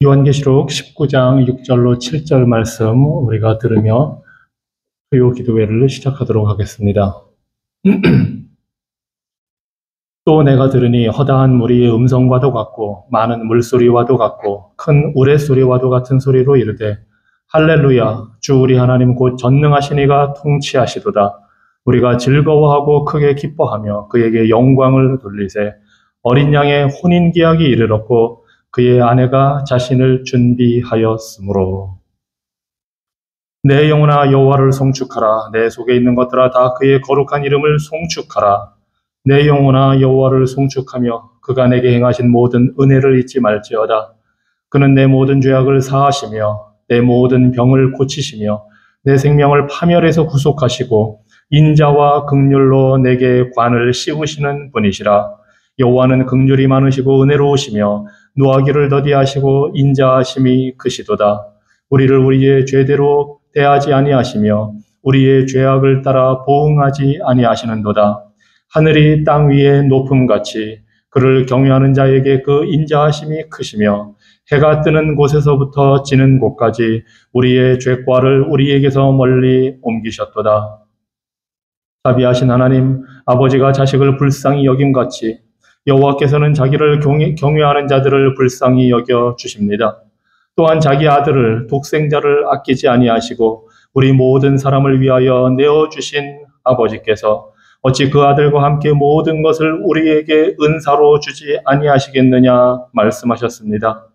요한계시록 19장 6절로 7절 말씀 우리가 들으며 수요 기도회를 시작하도록 하겠습니다. 또 내가 들으니 허다한 무리의 음성과도 같고 많은 물소리와도 같고 큰 우레소리와도 같은 소리로 이르되 할렐루야 주 우리 하나님 곧 전능하신 이가 통치하시도다. 우리가 즐거워하고 크게 기뻐하며 그에게 영광을 돌리세. 어린 양의 혼인기약이 이르렀고 그의 아내가 자신을 준비하였으므로. 내 영혼아 여호와를 송축하라. 내 속에 있는 것들아 다 그의 거룩한 이름을 송축하라. 내 영혼아 여호와를 송축하며 그가 내게 행하신 모든 은혜를 잊지 말지어다. 그는 내 모든 죄악을 사하시며 내 모든 병을 고치시며 내 생명을 파멸에서 구속하시고 인자와 긍휼로 내게 관을 씌우시는 분이시라. 여호와는 긍휼이 많으시고 은혜로우시며 노하기를 더디하시고 인자하심이 크시도다. 우리를 우리의 죄대로 대하지 아니하시며 우리의 죄악을 따라 보응하지 아니하시는도다. 하늘이 땅 위에 높음같이 그를 경외하는 자에게 그 인자하심이 크시며 해가 뜨는 곳에서부터 지는 곳까지 우리의 죄과를 우리에게서 멀리 옮기셨도다. 자비하신 하나님 아버지가 자식을 불쌍히 여김같이 여호와께서는 자기를 경외하는 자들을 불쌍히 여겨 주십니다. 또한 자기 아들을 독생자를 아끼지 아니하시고 우리 모든 사람을 위하여 내어주신 아버지께서 어찌 그 아들과 함께 모든 것을 우리에게 은사로 주지 아니하시겠느냐 말씀하셨습니다.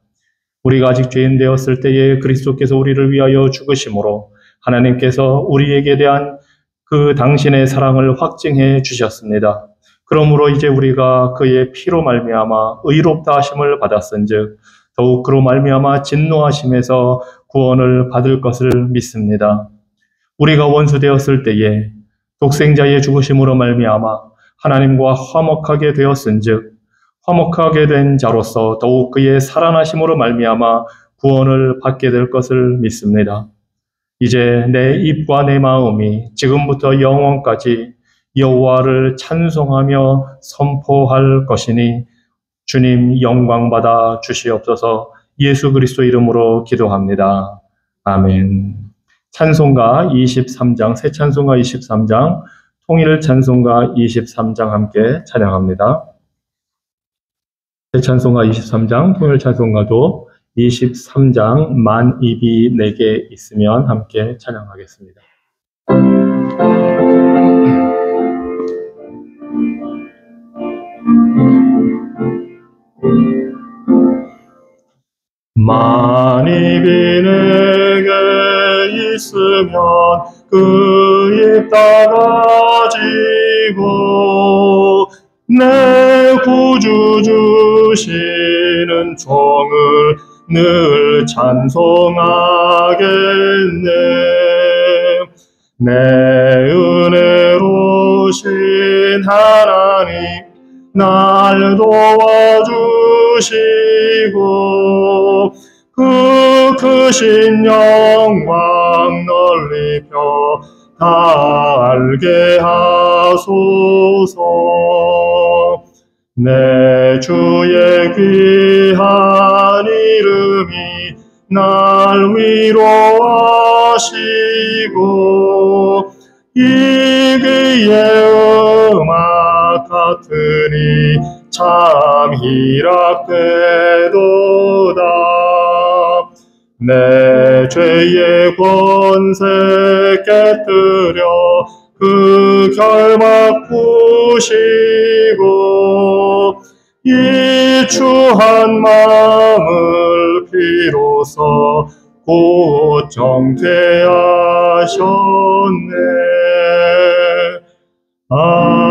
우리가 아직 죄인 되었을 때에 그리스도께서 우리를 위하여 죽으심으로 하나님께서 우리에게 대한 그 당신의 사랑을 확증해 주셨습니다. 그러므로 이제 우리가 그의 피로 말미암아 의롭다 하심을 받았은즉 더욱 그로 말미암아 진노하심에서 구원을 받을 것을 믿습니다. 우리가 원수 되었을 때에 독생자의 죽으심으로 말미암아 하나님과 화목하게 되었은즉 화목하게 된 자로서 더욱 그의 살아나심으로 말미암아 구원을 받게 될 것을 믿습니다. 이제 내 입과 내 마음이 지금부터 영원까지 여호와를 찬송하며 선포할 것이니 주님 영광받아 주시옵소서. 예수 그리스도 이름으로 기도합니다. 아멘. 찬송가 23장, 새 찬송가 23장, 통일 찬송가 23장 함께 찬양합니다. 새 찬송가 23장, 통일 찬송가도 23장 만 입이 내게 있으면 함께 찬양하겠습니다. 만입이 내게 있으면 그 입 닫아지고 내 구주 주시는 종을 늘 찬송하겠네. 내 은혜로우신 하나님 날 도와주시고 그 크신 영광 널리 펴 다 알게 하소서. 내 주의 귀한 이름이 날 위로하시고 이기의 음악 같으니 참 희락되도다. 내 죄의 권세 깨뜨려 그 결막 푸시고 이 추한 마음을 비로소 곧 정퇴하셨네. 아멘.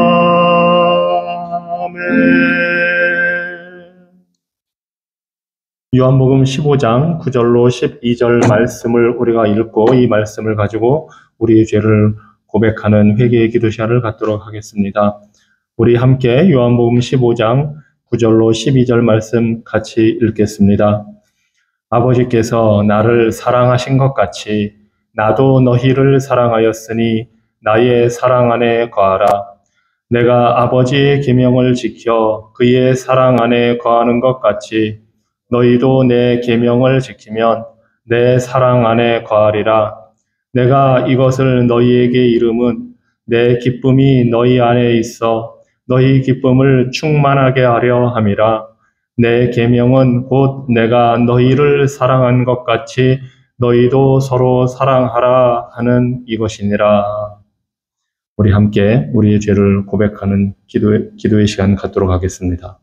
요한복음 15장 9절로 12절 말씀을 우리가 읽고 이 말씀을 가지고 우리의 죄를 고백하는 회개의 기도 시간을 갖도록 하겠습니다. 우리 함께 요한복음 15장 9절로 12절 말씀 같이 읽겠습니다. 아버지께서 나를 사랑하신 것 같이 나도 너희를 사랑하였으니 나의 사랑 안에 거하라. 내가 아버지의 계명을 지켜 그의 사랑 안에 거하는 것 같이 너희도 내 계명을 지키면 내 사랑 안에 거하리라. 내가 이것을 너희에게 이름은 내 기쁨이 너희 안에 있어 너희 기쁨을 충만하게 하려 함이라. 내 계명은 곧 내가 너희를 사랑한 것 같이 너희도 서로 사랑하라 하는 이것이니라. 우리 함께 우리의 죄를 고백하는 기도의 시간 갖도록 하겠습니다.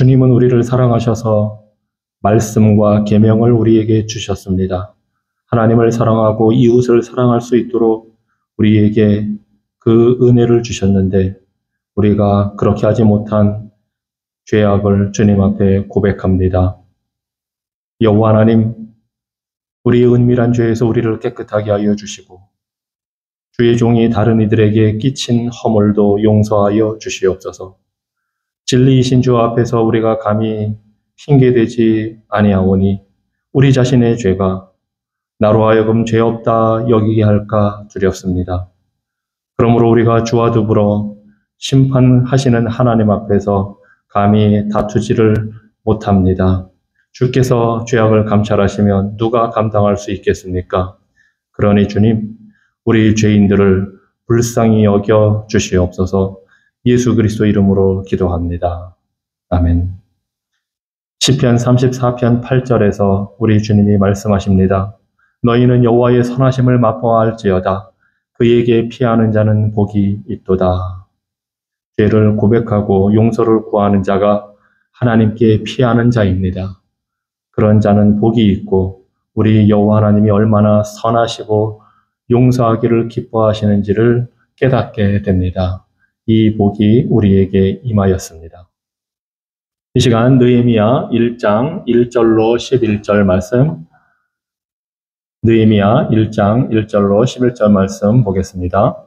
주님은 우리를 사랑하셔서 말씀과 계명을 우리에게 주셨습니다. 하나님을 사랑하고 이웃을 사랑할 수 있도록 우리에게 그 은혜를 주셨는데 우리가 그렇게 하지 못한 죄악을 주님 앞에 고백합니다. 여호와 하나님, 우리의 은밀한 죄에서 우리를 깨끗하게 하여 주시고 주의 종이 다른 이들에게 끼친 허물도 용서하여 주시옵소서. 진리이신 주 앞에서 우리가 감히 핑계대지 아니하오니 우리 자신의 죄가 나로 하여금 죄 없다 여기게 할까 두렵습니다. 그러므로 우리가 주와 더불어 심판하시는 하나님 앞에서 감히 다투지를 못합니다. 주께서 죄악을 감찰하시면 누가 감당할 수 있겠습니까? 그러니 주님, 우리 죄인들을 불쌍히 여겨 주시옵소서. 예수 그리스도 이름으로 기도합니다. 아멘. 시편 34편 8절에서 우리 주님이 말씀하십니다. 너희는 여호와의 선하심을 맛보아할지어다. 그에게 피하는 자는 복이 있도다. 죄를 고백하고 용서를 구하는 자가 하나님께 피하는 자입니다. 그런 자는 복이 있고 우리 여호와 하나님이 얼마나 선하시고 용서하기를 기뻐하시는지를 깨닫게 됩니다. 이 복이 우리에게 임하였습니다. 이 시간 느헤미야 1장 1절로 11절 말씀, 느헤미야 1장 1절로 11절 말씀 보겠습니다.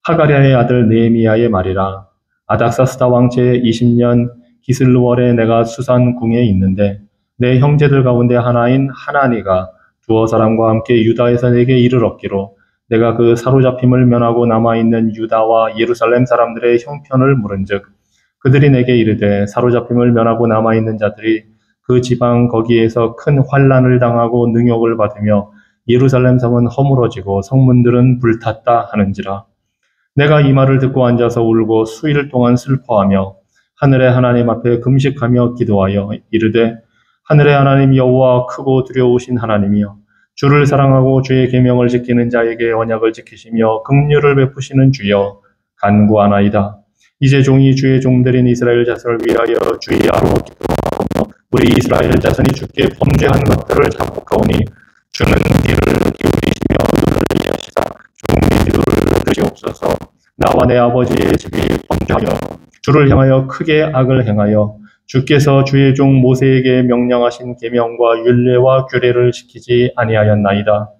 하가랴의 아들 느헤미야의 말이라. 아닥사스다 왕 제20년 기슬월에 내가 수산 궁에 있는데 내 형제들 가운데 하나인 하나니가 두어 사람과 함께 유다에서 내게 이를 얻기로 내가 그 사로잡힘을 면하고 남아있는 유다와 예루살렘 사람들의 형편을 물은즉 그들이 내게 이르되 사로잡힘을 면하고 남아있는 자들이 그 지방 거기에서 큰 환난을 당하고 능욕을 받으며 예루살렘 성은 허물어지고 성문들은 불탔다 하는지라. 내가 이 말을 듣고 앉아서 울고 수일 동안 슬퍼하며 하늘의 하나님 앞에 금식하며 기도하여 이르되 하늘의 하나님 여호와 크고 두려우신 하나님이여 주를 사랑하고 주의 계명을 지키는 자에게 언약을 지키시며 긍휼을 베푸시는 주여 간구하나이다. 이제 종이 주의 종들인 이스라엘 자손을 위하여 주의하러 기도하며 우리 이스라엘 자손이 주께 범죄한 것들을 자복하오니 주는 귀를 기울이시며 눈을 피하시사 종의 기도를 들으시옵소서. 나와 내 아버지의 집이 범죄하여 주를 향하여 크게 악을 행하여 주께서 주의 종 모세에게 명령하신 계명과 율례와 규례를 지키지 아니하였나이다.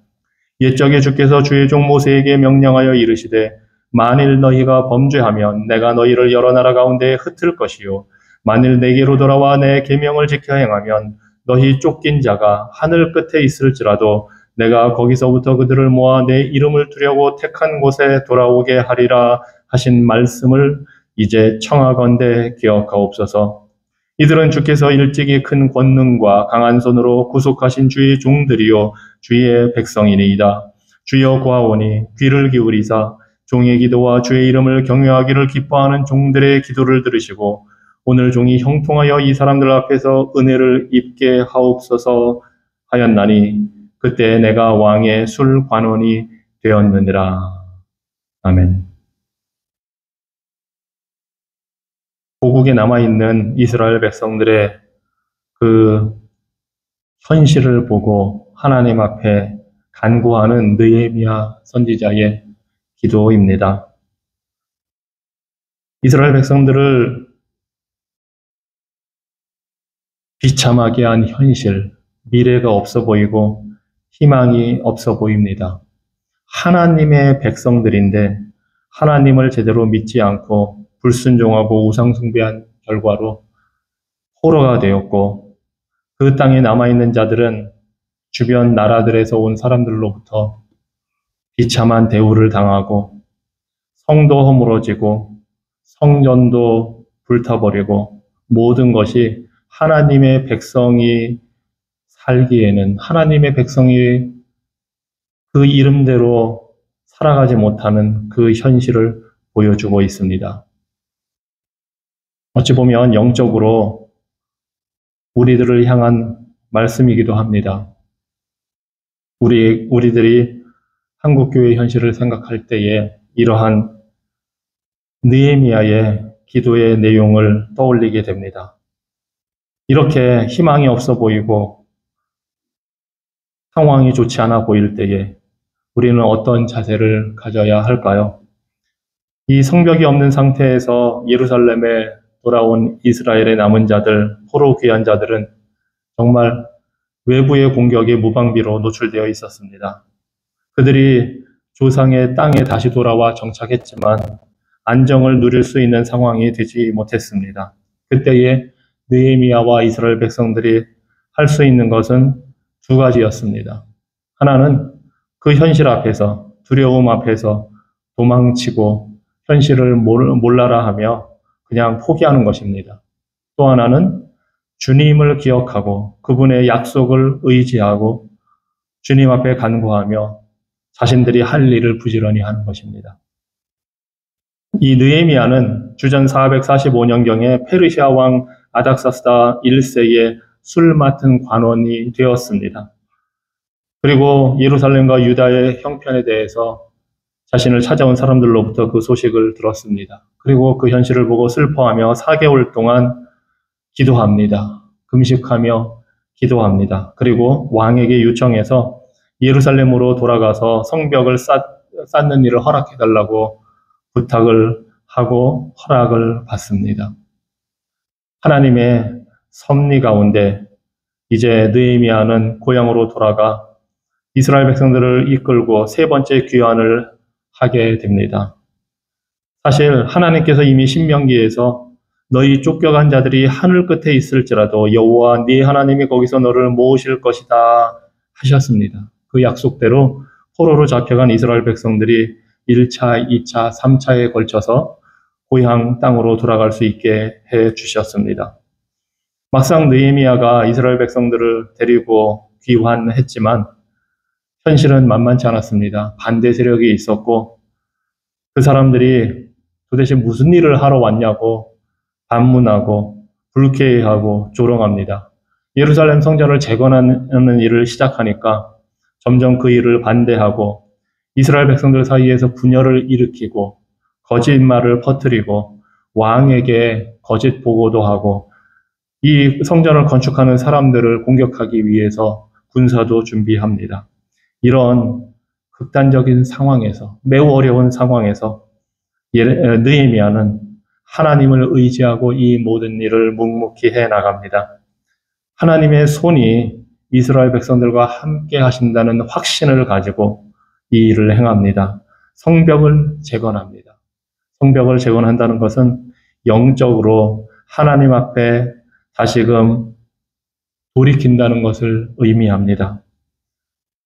옛적에 주께서 주의 종 모세에게 명령하여 이르시되 만일 너희가 범죄하면 내가 너희를 여러 나라 가운데 흩을 것이요 만일 내게로 돌아와 내 계명을 지켜 행하면 너희 쫓긴 자가 하늘 끝에 있을지라도 내가 거기서부터 그들을 모아 내 이름을 두려고 택한 곳에 돌아오게 하리라 하신 말씀을 이제 청하건대 기억하옵소서. 이들은 주께서 일찍이 큰 권능과 강한 손으로 구속하신 주의 종들이요 주의 백성이니이다. 주여 구하오니 귀를 기울이사 종의 기도와 주의 이름을 경외하기를 기뻐하는 종들의 기도를 들으시고 오늘 종이 형통하여 이 사람들 앞에서 은혜를 입게 하옵소서 하였나니 그때 내가 왕의 술관원이 되었느니라. 아멘. 고국에 남아있는 이스라엘 백성들의 그 현실을 보고 하나님 앞에 간구하는 느헤미야 선지자의 기도입니다. 이스라엘 백성들을 비참하게 한 현실, 미래가 없어 보이고 희망이 없어 보입니다. 하나님의 백성들인데 하나님을 제대로 믿지 않고 불순종하고 우상 숭배한 결과로 포로가 되었고 그 땅에 남아있는 자들은 주변 나라들에서 온 사람들로부터 비참한 대우를 당하고 성도 허물어지고 성전도 불타버리고 모든 것이 하나님의 백성이 살기에는 하나님의 백성이 그 이름대로 살아가지 못하는 그 현실을 보여주고 있습니다. 어찌 보면 영적으로 우리들을 향한 말씀이기도 합니다. 우리들이 한국교회 현실을 생각할 때에 이러한 느헤미야의 기도의 내용을 떠올리게 됩니다. 이렇게 희망이 없어 보이고 상황이 좋지 않아 보일 때에 우리는 어떤 자세를 가져야 할까요? 이 성벽이 없는 상태에서 예루살렘에 돌아온 이스라엘의 남은 자들, 포로 귀한 자들은 정말 외부의 공격에 무방비로 노출되어 있었습니다. 그들이 조상의 땅에 다시 돌아와 정착했지만 안정을 누릴 수 있는 상황이 되지 못했습니다. 그때에 느헤미야와 이스라엘 백성들이 할 수 있는 것은 두 가지였습니다. 하나는 그 현실 앞에서, 두려움 앞에서 도망치고 현실을 몰라라 하며 그냥 포기하는 것입니다. 또 하나는 주님을 기억하고 그분의 약속을 의지하고 주님 앞에 간구하며 자신들이 할 일을 부지런히 하는 것입니다. 이 느헤미야는 주전 445년경에 페르시아 왕 아닥사스다 1세의 술 맡은 관원이 되었습니다. 그리고 예루살렘과 유다의 형편에 대해서 자신을 찾아온 사람들로부터 그 소식을 들었습니다. 그리고 그 현실을 보고 슬퍼하며 4개월 동안 기도합니다. 금식하며 기도합니다. 그리고 왕에게 요청해서 예루살렘으로 돌아가서 성벽을 쌓는 일을 허락해달라고 부탁을 하고 허락을 받습니다. 하나님의 섭리 가운데 이제 느헤미야는 고향으로 돌아가 이스라엘 백성들을 이끌고 세 번째 귀환을 하게 됩니다. 사실 하나님께서 이미 신명기에서 너희 쫓겨간 자들이 하늘 끝에 있을지라도 여호와 네 하나님이 거기서 너를 모으실 것이다 하셨습니다. 그 약속대로 포로로 잡혀간 이스라엘 백성들이 1차, 2차, 3차에 걸쳐서 고향 땅으로 돌아갈 수 있게 해 주셨습니다. 막상 느헤미야가 이스라엘 백성들을 데리고 귀환했지만 현실은 만만치 않았습니다. 반대 세력이 있었고 그 사람들이 도대체 무슨 일을 하러 왔냐고 반문하고 불쾌해하고 조롱합니다. 예루살렘 성전을 재건하는 일을 시작하니까 점점 그 일을 반대하고 이스라엘 백성들 사이에서 분열을 일으키고 거짓말을 퍼뜨리고 왕에게 거짓 보고도 하고 이 성전을 건축하는 사람들을 공격하기 위해서 군사도 준비합니다. 이런 극단적인 상황에서 매우 어려운 상황에서 느헤미야는 하나님을 의지하고 이 모든 일을 묵묵히 해나갑니다. 하나님의 손이 이스라엘 백성들과 함께 하신다는 확신을 가지고 이 일을 행합니다. 성벽을 재건합니다. 성벽을 재건한다는 것은 영적으로 하나님 앞에 다시금 돌이킨다는 것을 의미합니다.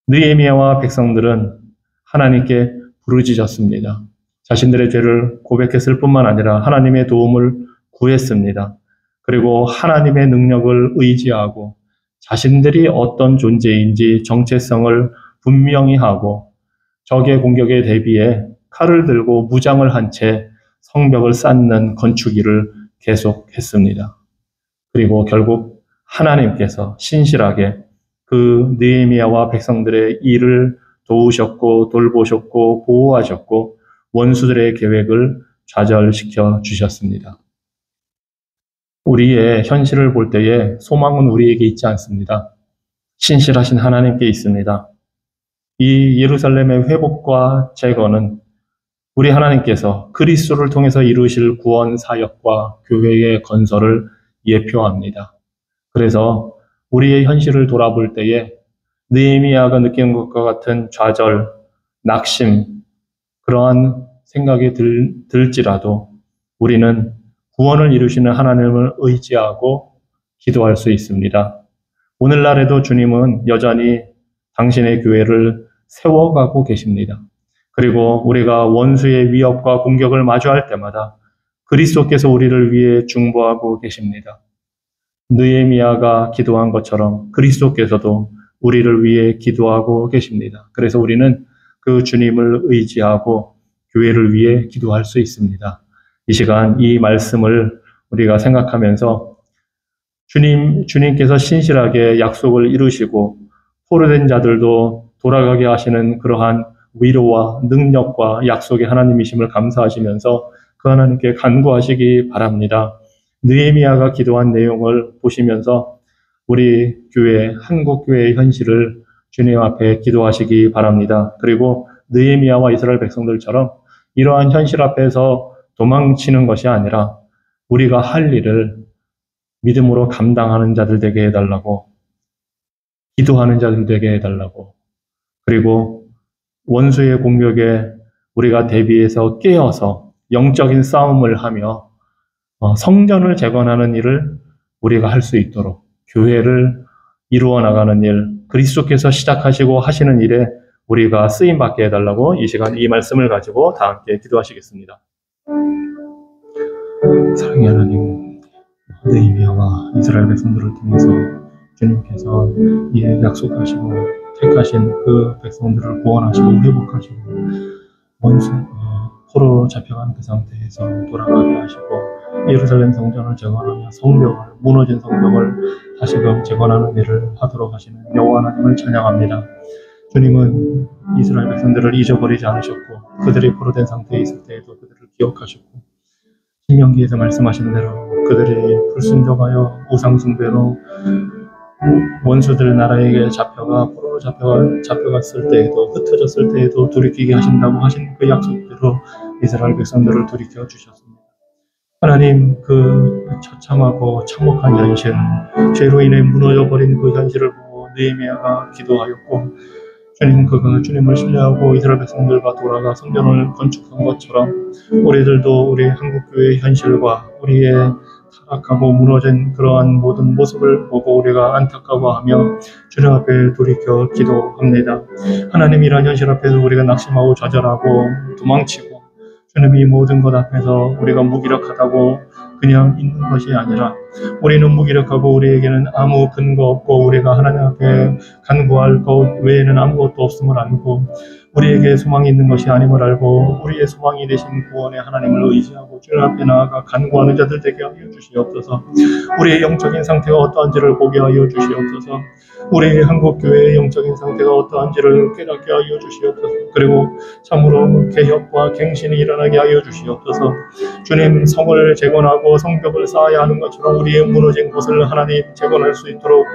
느헤미야와 백성들은 하나님께 부르짖었습니다. 자신들의 죄를 고백했을 뿐만 아니라 하나님의 도움을 구했습니다. 그리고 하나님의 능력을 의지하고 자신들이 어떤 존재인지 정체성을 분명히 하고 적의 공격에 대비해 칼을 들고 무장을 한 채 성벽을 쌓는 건축일을 계속했습니다. 그리고 결국 하나님께서 신실하게 그 느헤미야와 백성들의 일을 도우셨고 돌보셨고 보호하셨고 원수들의 계획을 좌절시켜 주셨습니다. 우리의 현실을 볼 때에 소망은 우리에게 있지 않습니다. 신실하신 하나님께 있습니다. 이 예루살렘의 회복과 재건은 우리 하나님께서 그리스도를 통해서 이루실 구원 사역과 교회의 건설을 예표합니다. 그래서 우리의 현실을 돌아볼 때에 느헤미야가 느끼는 것과 같은 좌절, 낙심, 그러한 생각이 들지라도 우리는 구원을 이루시는 하나님을 의지하고 기도할 수 있습니다. 오늘날에도 주님은 여전히 당신의 교회를 세워가고 계십니다. 그리고 우리가 원수의 위협과 공격을 마주할 때마다 그리스도께서 우리를 위해 중보하고 계십니다. 느헤미야가 기도한 것처럼 그리스도께서도 우리를 위해 기도하고 계십니다. 그래서 우리는 그 주님을 의지하고 교회를 위해 기도할 수 있습니다. 이 시간 이 말씀을 우리가 생각하면서 주님께서 신실하게 약속을 이루시고 포로된 자들도 돌아가게 하시는 그러한 위로와 능력과 약속의 하나님이심을 감사하시면서 그 하나님께 간구하시기 바랍니다. 느헤미야가 기도한 내용을 보시면서 우리 교회, 한국교회의 현실을 주님 앞에 기도하시기 바랍니다. 그리고 느헤미야와 이스라엘 백성들처럼 이러한 현실 앞에서 도망치는 것이 아니라 우리가 할 일을 믿음으로 감당하는 자들 되게 해달라고, 기도하는 자들 되게 해달라고, 그리고 원수의 공격에 우리가 대비해서 깨어서 영적인 싸움을 하며 성전을 재건하는 일을 우리가 할 수 있도록 교회를 이루어 나가는 일, 그리스도께서 시작하시고 하시는 일에 우리가 쓰임받게 해달라고 이 시간 이 말씀을 가지고 다 함께 기도하시겠습니다. 사랑의 하나님, 느헤미야와 이스라엘 백성들을 통해서 주님께서 약속하시고 택하신 그 백성들을 구원하시고 회복하시고 원수 포로로 잡혀간 그 상태에서 돌아가게 하시고 예루살렘 성전을 재건하며 무너진 성벽을 다시금 재건하는 일을 하도록 하시는 여호와 하나님을 찬양합니다. 주님은 이스라엘 백성들을 잊어버리지 않으셨고 그들이 포로된 상태에 있을 때에도 그들을 기억하셨고 신명기에서 말씀하신 대로 그들이 불순종하여 우상숭배로 원수들 나라에게 포로로 잡혀갔을 때에도 흩어졌을 때에도 돌이키게 하신다고 하신 그 약속대로 이스라엘 백성들을 돌이켜 주셨습니다. 하나님, 그 처참하고 참혹한 현실, 죄로 인해 무너져버린 그 현실을 보고 느헤미야가 기도하였고 주님, 그가 주님을 신뢰하고 이스라엘 백성들과 돌아가 성전을 건축한 것처럼 우리들도 우리 한국교회의 현실과 우리의 타락하고 무너진 그러한 모든 모습을 보고 우리가 안타까워하며 주님 앞에 돌이켜 기도합니다. 하나님, 이러한 현실 앞에서 우리가 낙심하고 좌절하고 도망치고 주님이 모든 것 앞에서 우리가 무기력하다고 그냥 있는 것이 아니라 우리는 무기력하고 우리에게는 아무 근거 없고 우리가 하나님 앞에 간구할 것 외에는 아무것도 없음을 알고 우리에게 소망이 있는 것이 아님을 알고 우리의 소망이 되신 구원의 하나님을 의지하고 주님 앞에 나아가 간구하는 자들 되게 하여 주시옵소서. 우리의 영적인 상태가 어떠한지를 보게 하여 주시옵소서. 우리의 한국교회의 영적인 상태가 어떠한지를 깨닫게 하여 주시옵소서. 그리고 참으로 개혁과 갱신이 일어나게 하여 주시옵소서. 주님, 성을 재건하고 성벽을 쌓아야 하는 것처럼 우리의 무너진 곳을 하나님 재건할 수 있도록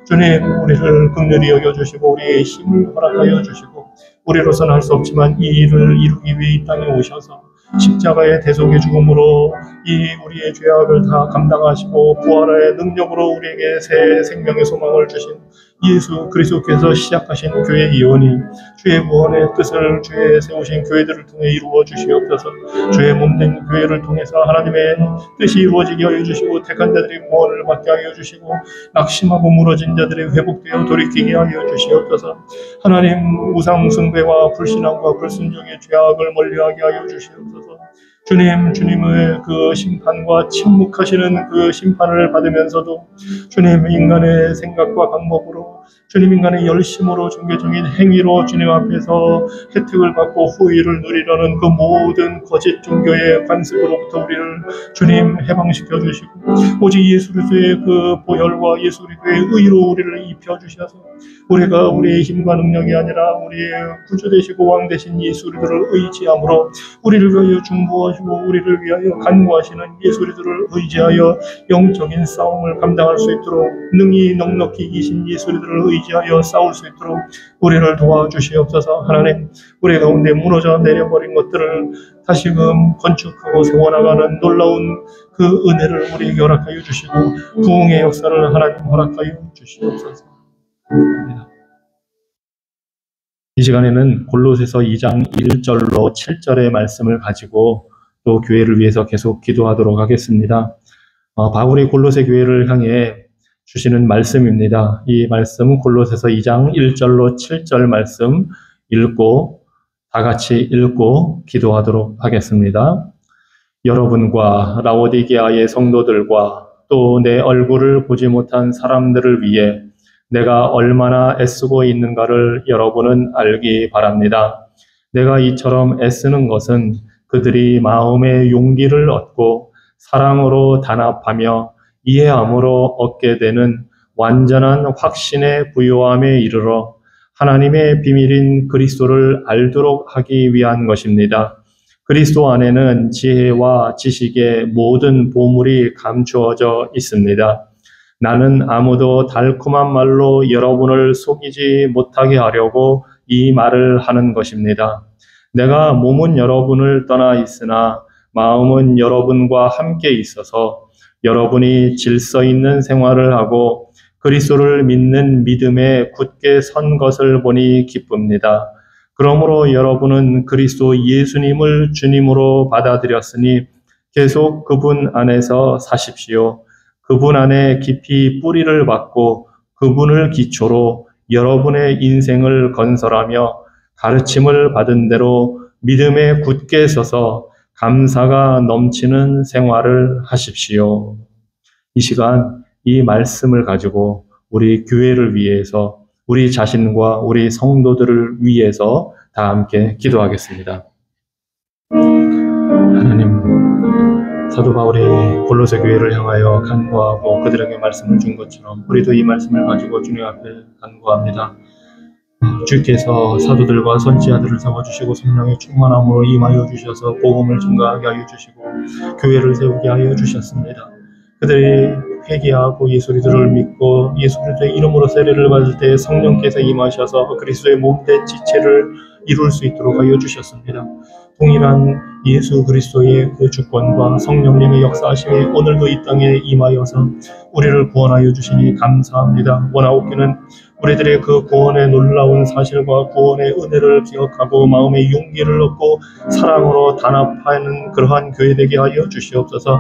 주님, 우리를 긍휼히 여겨주시고 우리의 힘을 허락하여 주시고 우리로서는 할 수 없지만 이 일을 이루기 위해 이 땅에 오셔서 십자가의 대속의 죽음으로 이 우리의 죄악을 다 감당하시고 부활의 능력으로 우리에게 새 생명의 소망을 주신 예수 그리스도께서 시작하신 교회 이원이 주의 구원의 뜻을 주의 세우신 교회들을 통해 이루어 주시옵소서. 주의 몸된 교회를 통해서 하나님의 뜻이 이루어지게 하여 주시고 택한 자들이 구원을 받게 하여 주시고 낙심하고 무너진 자들이 회복되어 돌이키게 하여 주시옵소서. 하나님, 우상 숭배와 불신앙과 불순종의 죄악을 멀리하게 하여 주시옵소서. 주님, 주님의 그 심판과 침묵하시는 그 심판을 받으면서도 주님 인간의 생각과 방법으로 주님 인간의 열심으로 종교적인 행위로 주님 앞에서 혜택을 받고 후의를 누리려는 그 모든 거짓 종교의 관습으로부터 우리를 주님 해방시켜 주시고 오직 예수 그리스도의 그 보혈과 예수 그리스도의 의로 우리를 입혀 주셔서 우리가 우리의 힘과 능력이 아니라 우리의 구주 되시고 왕 되신 예수 그리스도를 의지함으로 우리를 위하여 중보하시고 우리를 위하여 간구하시는 예수 그리스도를 의지하여 영적인 싸움을 감당할 수 있도록 능히 넉넉히 이기신 예수 그리스도를 의지하여 싸울 수 있도록 우리를 도와주시옵소서. 하나님, 우리 가운데 무너져 내려버린 것들을 다시금 건축하고 세워나가는 놀라운 그 은혜를 우리에게 허락하여 주시고 부흥의 역사를 하나님 허락하여 주시옵소서. 이 시간에는 골로새서 2장 1절로 7절의 말씀을 가지고 또 교회를 위해서 계속 기도하도록 하겠습니다. 바울이 골로새 교회를 향해 주시는 말씀입니다. 이 말씀 골로새서 2장 1절로 7절 말씀 읽고 다 같이 읽고 기도하도록 하겠습니다. 여러분과 라오디게아의 성도들과 또 내 얼굴을 보지 못한 사람들을 위해 내가 얼마나 애쓰고 있는가를 여러분은 알기 바랍니다. 내가 이처럼 애쓰는 것은 그들이 마음의 용기를 얻고 사랑으로 단합하며 이해함으로 얻게 되는 완전한 확신의 부요함에 이르러 하나님의 비밀인 그리스도를 알도록 하기 위한 것입니다. 그리스도 안에는 지혜와 지식의 모든 보물이 감추어져 있습니다. 나는 아무도 달콤한 말로 여러분을 속이지 못하게 하려고 이 말을 하는 것입니다. 내가 몸은 여러분을 떠나 있으나 마음은 여러분과 함께 있어서 여러분이 질서 있는 생활을 하고 그리스도를 믿는 믿음에 굳게 선 것을 보니 기쁩니다. 그러므로 여러분은 그리스도 예수님을 주님으로 받아들였으니 계속 그분 안에서 사십시오. 그분 안에 깊이 뿌리를 받고 그분을 기초로 여러분의 인생을 건설하며 가르침을 받은 대로 믿음에 굳게 서서 감사가 넘치는 생활을 하십시오. 이 시간 이 말씀을 가지고 우리 교회를 위해서 우리 자신과 우리 성도들을 위해서 다 함께 기도하겠습니다. 하나님, 사도 바울이 골로새 교회를 향하여 간구하고 그들에게 말씀을 준 것처럼 우리도 이 말씀을 가지고 주님 앞에 간구합니다. 주께서 사도들과 선지자들을 세워주시고 성령의 충만함으로 임하여 주셔서 복음을 증거하게 하여 주시고 교회를 세우게 하여 주셨습니다. 그들이 회개하고 예수 그리스도를 믿고 예수 그리스도의 이름으로 세례를 받을 때 성령께서 임하셔서 그리스도의 몸된 지체를 이룰 수 있도록 하여 주셨습니다. 동일한 예수 그리스도의 그 주권과 성령님의 역사하심이 오늘도 이 땅에 임하여서 우리를 구원하여 주시니 감사합니다. 원하옵기는 우리들의 그 구원의 놀라운 사실과 구원의 은혜를 기억하고 마음의 용기를 얻고 사랑으로 단합하는 그러한 교회 되게 하여 주시옵소서.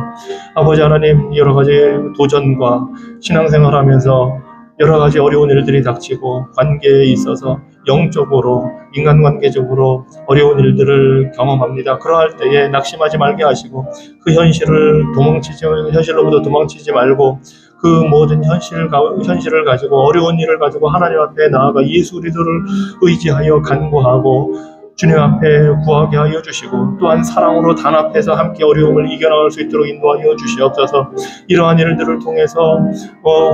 아버지 하나님, 여러 가지 도전과 신앙생활하면서 여러 가지 어려운 일들이 닥치고 관계에 있어서 영적으로 인간관계적으로 어려운 일들을 경험합니다. 그러할 때에 낙심하지 말게 하시고 그 현실로부터 도망치지 말고 그 모든 현실을 가지고 어려운 일을 가지고 하나님 앞에 나아가 예수 그리스도를 의지하여 간구하고 주님 앞에 구하게 하여 주시고 또한 사랑으로 단합해서 함께 어려움을 이겨나갈 수 있도록 인도하여 주시옵소서. 이러한 일들을 통해서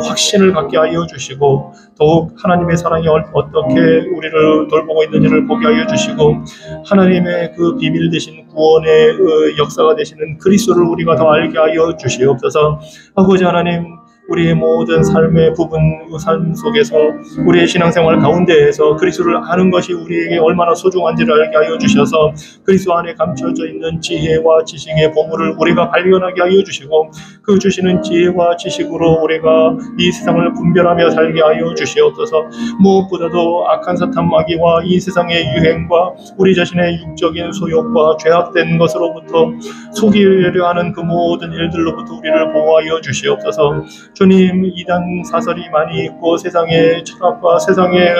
확신을 갖게 하여 주시고 더욱 하나님의 사랑이 어떻게 우리를 돌보고 있는지를 보게 하여 주시고 하나님의 그 비밀 되신 구원의 역사가 되시는 그리스도를 우리가 더 알게 하여 주시옵소서. 아버지 하나님, 우리의 모든 삶의 삶 속에서 우리의 신앙생활 가운데에서 그리스도를 아는 것이 우리에게 얼마나 소중한지를 알게 하여 주셔서 그리스도 안에 감춰져 있는 지혜와 지식의 보물을 우리가 발견하게 하여 주시고 그 주시는 지혜와 지식으로 우리가 이 세상을 분별하며 살게 하여 주시옵소서. 무엇보다도 악한 사탄 마귀와 이 세상의 유행과 우리 자신의 육적인 소욕과 죄악된 것으로부터 속이려 하는 그 모든 일들로부터 우리를 보호하여 주시옵소서. 주님, 이단 사설이 많이 있고 세상의 철학과 세상의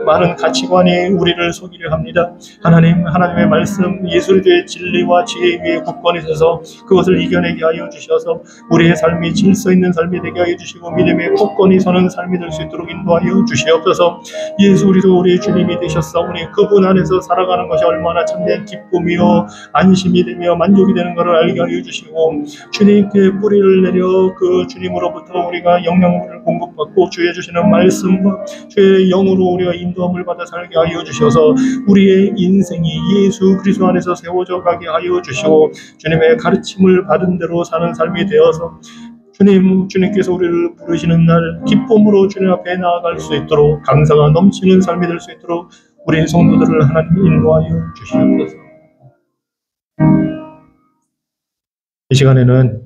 많은 가치관이 우리를 속이려 합니다. 하나님, 하나님의 말씀, 예술의 진리와 지혜 위에 굳건히 서서 그것을 이겨내게 하여 주셔서 우리의 삶이 질서 있는 삶이 되게 하여 주시고 믿음에 굳건히 서는 삶이 될 수 있도록 인도하여 주시옵소서. 예수 그리스도 우리의 주님이 되셨사오니 그분 안에서 살아가는 것이 얼마나 참된 기쁨이요 안심이 되며 만족이 되는 것을 알게 하여 주시고 주님께 뿌리를 내려 그 주님으로부터 우리가 영양분을 공급받고 주의 주시는 말씀과 주의 영으로 우리가 인도함을 받아 살게 하여 주셔서 우리의 인생이 예수 그리스도 안에서 세워져 가게 하여 주시고 주님의 가르침을 받은 대로 사는 삶이 되어서 주님께서 우리를 부르시는 날 기쁨으로 주님 앞에 나아갈 수 있도록 감사가 넘치는 삶이 될 수 있도록 우리 성도들을 하나님 인도하여 주시옵소서. 이 시간에는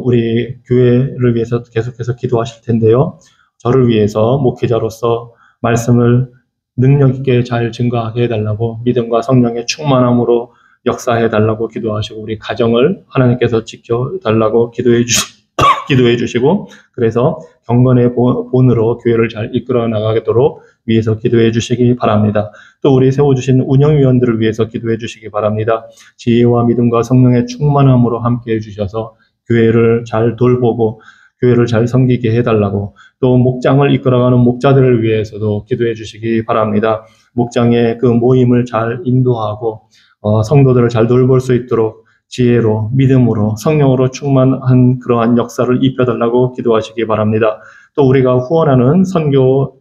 우리 교회를 위해서 계속해서 기도하실 텐데요. 저를 위해서 목회자로서 말씀을 능력 있게 잘 증거하게 해달라고 믿음과 성령의 충만함으로 역사해달라고 기도하시고 우리 가정을 하나님께서 지켜달라고 기도해 주시고 그래서 경건의 본으로 교회를 잘 이끌어 나가도록 위해서 기도해 주시기 바랍니다. 또 우리 세워주신 운영위원들을 위해서 기도해 주시기 바랍니다. 지혜와 믿음과 성령의 충만함으로 함께해 주셔서 교회를 잘 돌보고 교회를 잘 섬기게 해달라고 또 목장을 이끌어가는 목자들을 위해서도 기도해 주시기 바랍니다. 목장의 그 모임을 잘 인도하고 성도들을 잘 돌볼 수 있도록 지혜로 믿음으로 성령으로 충만한 그러한 역사를 입혀달라고 기도하시기 바랍니다. 또 우리가 후원하는 선교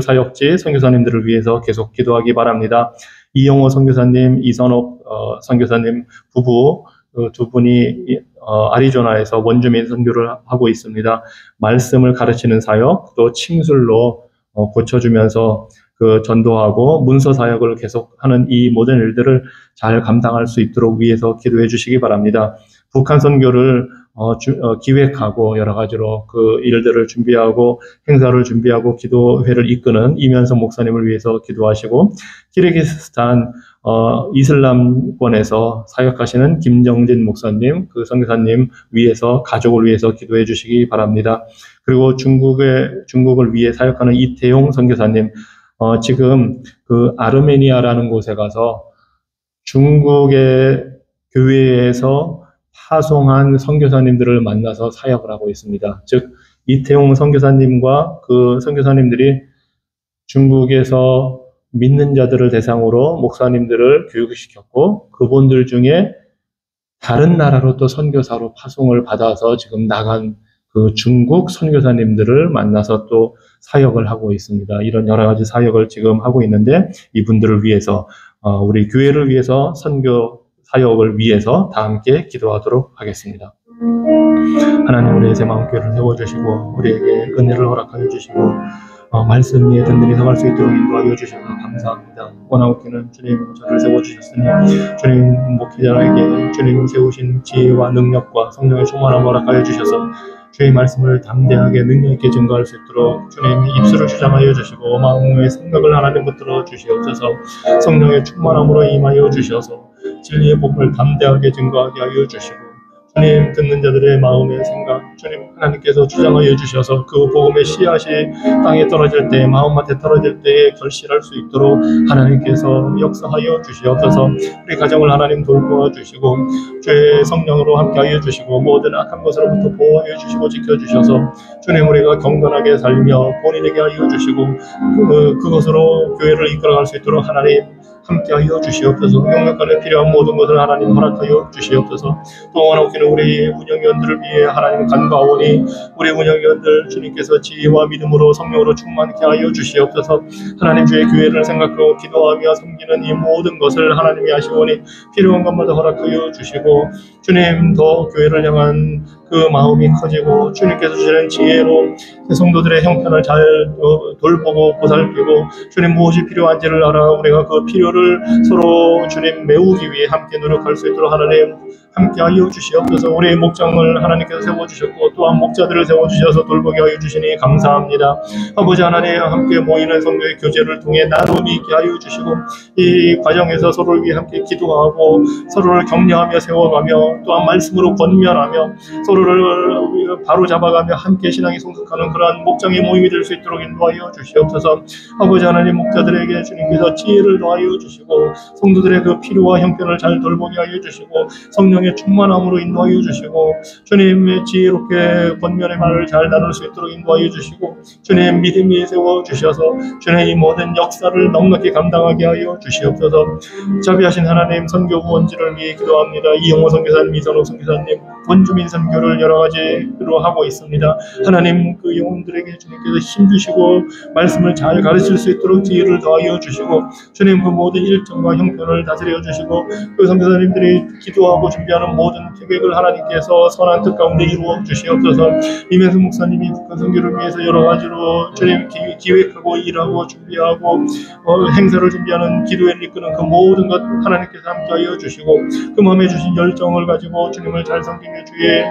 사역지 선교사님들을 위해서 계속 기도하기 바랍니다. 이영호 선교사님, 이선옥 선교사님 부부 두 분이 아리조나에서 원주민 선교를 하고 있습니다. 말씀을 가르치는 사역, 또 침술로 고쳐주면서 그 전도하고 문서 사역을 계속하는 이 모든 일들을 잘 감당할 수 있도록 위해서 기도해 주시기 바랍니다. 북한 선교를 기획하고 여러 가지로 그 일들을 준비하고 행사를 준비하고 기도회를 이끄는 이면석 목사님을 위해서 기도하시고 키르기스스탄 이슬람권에서 사역하시는 김정진 목사님, 그 선교사님 위해서 가족을 위해서 기도해 주시기 바랍니다. 그리고 중국을 위해 사역하는 이태용 선교사님 지금 그 아르메니아라는 곳에 가서 중국의 교회에서 파송한 선교사님들을 만나서 사역을 하고 있습니다. 즉 이태용 선교사님과 그 선교사님들이 중국에서 믿는 자들을 대상으로 목사님들을 교육시켰고 그분들 중에 다른 나라로 또 선교사로 파송을 받아서 지금 나간 그 중국 선교사님들을 만나서 또 사역을 하고 있습니다. 이런 여러 가지 사역을 지금 하고 있는데 이분들을 위해서 우리 교회를 위해서 선교 사역을 위해서 다 함께 기도하도록 하겠습니다. 하나님 우리의 새마음교회를 세워주시고 우리에게 은혜를 허락하여 주시고 말씀 위에 든든히 서갈 수 있도록 인도하여 주셔서 감사합니다. 원하옵기는 주님 저를 세워주셨으니 주님 목회자에게 주님 세우신 지혜와 능력과 성령의 충만함을 허락하여 주셔서 주의 말씀을 담대하게 능력 있게 증거할 수 있도록 주님 입술을 주장하여 주시고 마음의 생각을 하나님 붙들어 주시옵소서. 성령의 충만함으로 임하여 주셔서 진리의 복음을 담대하게 증거하게 하여 주시고 주님 듣는 자들의 마음의 생각 주님 하나님께서 주장하여 주셔서 그 복음의 씨앗이 땅에 떨어질 때 마음밭에 떨어질 때에 결실할 수 있도록 하나님께서 역사하여 주시옵소서. 우리 가정을 하나님 돌보아 주시고 주의 성령으로 함께하여 주시고 모든 악한 것으로부터 보호하여 주시고 지켜주셔서 주님 우리가 경건하게 살며 본인에게 하여 주시고 그것으로 교회를 이끌어갈 수 있도록 하나님 함께하여 주시옵소서. 영역간에 필요한 모든 것을 하나님 허락하여 주시옵소서. 또 원하옵기는 우리 운영위원들을 위해 하나님 간과하오니 우리 운영위원들 주님께서 지혜와 믿음으로 성령으로 충만케 하여 주시옵소서. 하나님 주의 교회를 생각하고 기도하며 섬기는 이 모든 것을 하나님이 아시오니 필요한 것마다 허락하여 주시고 주님 더 교회를 향한 그 마음이 커지고 주님께서 주시는 지혜로 성도들의 형편을 잘 돌보고 보살피고 주님 무엇이 필요한지를 알아 우리가 그 필요를 서로 주님 메우기 위해 함께 노력할 수 있도록 하나님 함께하여 주시옵소서. 우리의 목장을 하나님께서 세워주셨고 또한 목자들을 세워주셔서 돌보게 하여 주시니 감사합니다. 아버지 하나님, 함께 모이는 성도의 교제를 통해 나눔이 있게 하여 주시고 이 과정에서 서로를 위해 함께 기도하고 서로를 격려하며 세워가며 또한 말씀으로 권면하며 서로를 바로잡아가며 함께 신앙이 성숙하는 그러한 목장의 모임이 될 수 있도록 인도하여 주시옵소서. 아버지 하나님, 목자들에게 주님께서 지혜를 더하여 주시고 성도들의 그 필요와 형편을 잘 돌보게 하여 주시고 성령의 충만함으로 인도하여 주시고 주님의 지혜롭게 권면의 말을 잘 나눌 수 있도록 인도하여 주시고 주님 믿음이 세워 주셔서 주님 이 모든 역사를 넉넉히 감당하게 하여 주시옵소서. 자비하신 하나님, 선교 후원지를 위해 기도합니다. 이영호 선교사님, 이선호 선교사님, 원주민 선교를 여러 가지로 하고 있습니다. 하나님, 그 영혼들에게 주님께서 힘주시고 말씀을 잘 가르칠 수 있도록 지혜를 더하여 주시고 주님 그 모든 일정과 형편을 다스려 주시고 그 선교사님들이 기도하고 준비하는 모든 계획을 하나님께서 선한 뜻 가운데 이루어 주시옵소서. 이명수 목사님이 북한 선교를 위해서 여러 가지로 주님 기획하고 일하고 준비하고 행사를 준비하는 기도회를 이끄는 그 모든 것 하나님께서 함께하여 주시고 그 마음에 주신 열정을 가지고 주님을 잘 섬기며 주의